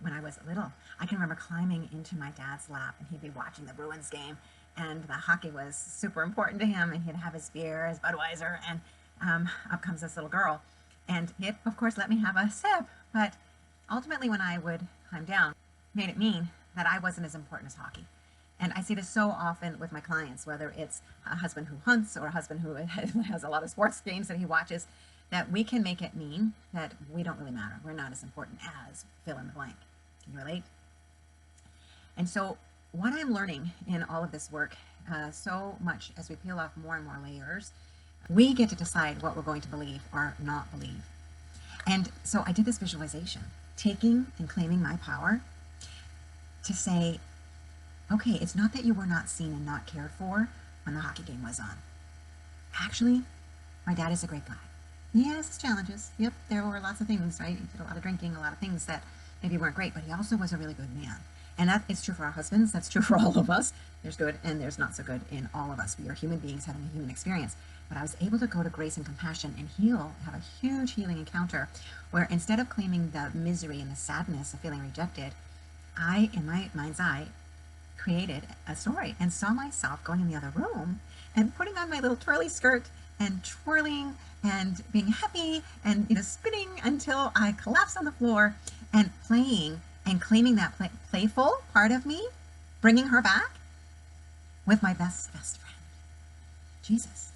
when I was little. I can remember climbing into my dad's lap, and he'd be watching the Bruins game, and the hockey was super important to him, and he'd have his beer, his Budweiser, and up comes this little girl. And it, of course, let me have a sip, but ultimately when I would climb down, made it mean that I wasn't as important as hockey. And I see this so often with my clients, whether it's a husband who hunts or a husband who has a lot of sports games that he watches, that we can make it mean that we don't really matter. We're not as important as fill in the blank. Can you relate? And so what I'm learning in all of this work, so much as we peel off more and more layers, we get to decide what we're going to believe or not believe. And so I did this visualization, taking and claiming my power to say, okay, it's not that you were not seen and not cared for when the hockey game was on. Actually, my dad is a great guy. He has his challenges. Yep, there were lots of things, right? He did a lot of drinking, a lot of things that maybe weren't great, but he also was a really good man. And that is true for our husbands. That's true for all of us. There's good and there's not so good in all of us. We are human beings having a human experience. But I was able to go to grace and compassion and heal, have a huge healing encounter where instead of claiming the misery and the sadness of feeling rejected, I, in my mind's eye, created a story and saw myself going in the other room and putting on my little twirly skirt and twirling and being happy and spinning until I collapsed on the floor and playing and claiming that playful part of me, bringing her back with my best friend, Jesus.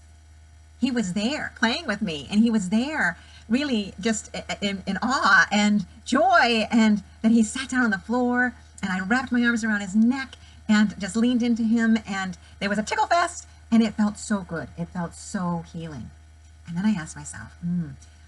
He was there playing with me, and he was there really just in awe and joy, and then he sat down on the floor and I wrapped my arms around his neck and just leaned into him, and there was a tickle fest, and it felt so good. It felt so healing. And then I asked myself,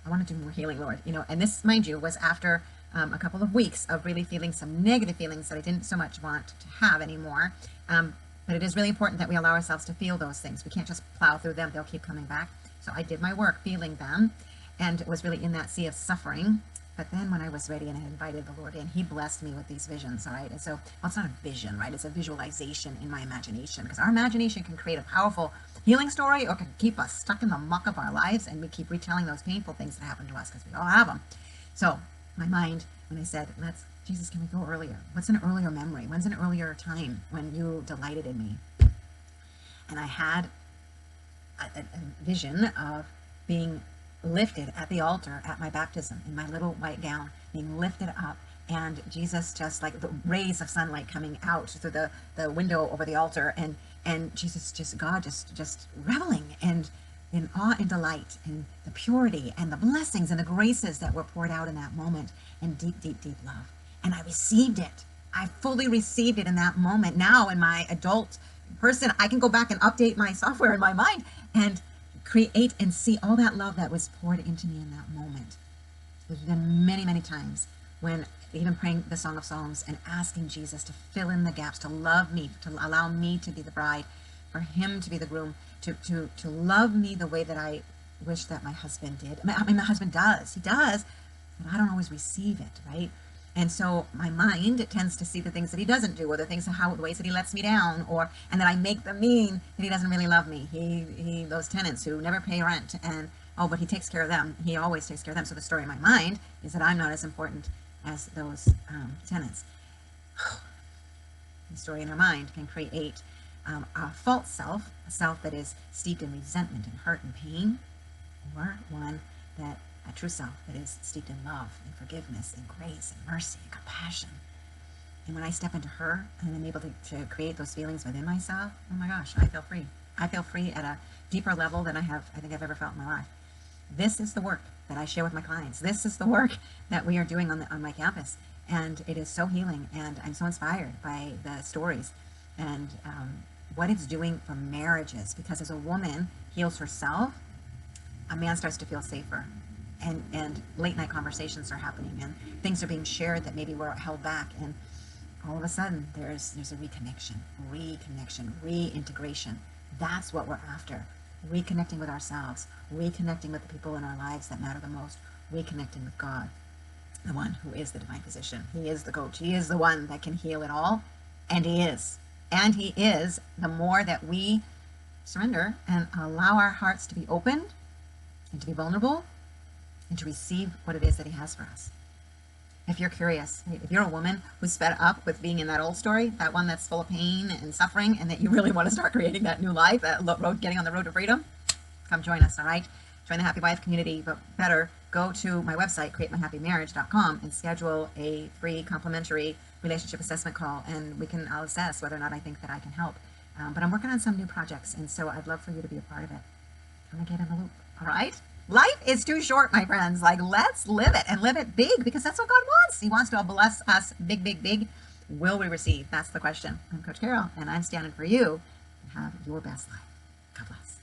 I want to do more healing, Lord. And this, mind you, was after a couple of weeks of really feeling some negative feelings that I didn't so much want to have anymore. But it is really important that we allow ourselves to feel those things. We can't just plow through them. They'll keep coming back. So I did my work feeling them and was really in that sea of suffering. But then when I was ready and I invited the Lord in, he blessed me with these visions, all right? And so, well, it's not a vision, right? It's a visualization in my imagination, because our imagination can create a powerful healing story or can keep us stuck in the muck of our lives, and we keep retelling those painful things that happened to us because we all have them. So my mind, when I said, Jesus, can we go earlier? What's an earlier memory? When's an earlier time when you delighted in me? And I had a vision of being lifted at the altar at my baptism in my little white gown, being lifted up, and Jesus just like the rays of sunlight coming out through the window over the altar, and Jesus, God just reveling and in awe and delight in the purity and the blessings and the graces that were poured out in that moment, and deep love. And I received it. I fully received it in that moment. Now in my adult person, I can go back and update my software in my mind and create and see all that love that was poured into me in that moment. There's been many times when even praying the Song of Psalms and asking Jesus to fill in the gaps, to love me, to allow me to be the bride, for him to be the groom, to love me the way that I wish that my husband did. I mean, my husband does. He does, but I don't always receive it, right? And so my mind tends to see the things that he doesn't do, or the ways that he lets me down, and that I make them mean that he doesn't really love me. He those tenants who never pay rent, and but he takes care of them. He always takes care of them. So the story in my mind is that I'm not as important as those tenants. The story in our mind can create a false self, a self that is steeped in resentment and hurt and pain, or a true self that is steeped in love and forgiveness and grace and mercy and compassion. And when I step into her and I'm able to create those feelings within myself, oh my gosh, I feel free. I feel free at a deeper level than I think I've ever felt in my life. This is the work that I share with my clients. This is the work that we are doing on my campus. And it is so healing, and I'm so inspired by the stories and what it's doing for marriages. Because as a woman heals herself, a man starts to feel safer. And late night conversations are happening, and things are being shared that maybe were held back, and all of a sudden there's a reconnection, reintegration. That's what we're after. Reconnecting with ourselves, reconnecting with the people in our lives that matter the most, reconnecting with God, the one who is the divine physician. He is the coach. He is the one that can heal it all, and he is. And he is, the more that we surrender and allow our hearts to be opened and to be vulnerable and to receive what it is that he has for us. If you're curious, if you're a woman who's fed up with being in that old story, that one that's full of pain and suffering, and that you really want to start creating that new life, that road, getting on the road to freedom, come join us, all right? Join the Happy Wife community, but better, go to my website, createmyhappymarriage.com, and schedule a free complimentary relationship assessment call, and I'll assess whether or not I think that I can help. But I'm working on some new projects, and so I'd love for you to be a part of it. Come and get in the loop, all right? Life is too short, my friends. Like, let's live it and live it big, because that's what God wants. He wants to bless us big, big, big. Will we receive? That's the question. I'm Coach Carol, and I'm standing for you. Have your best life. God bless.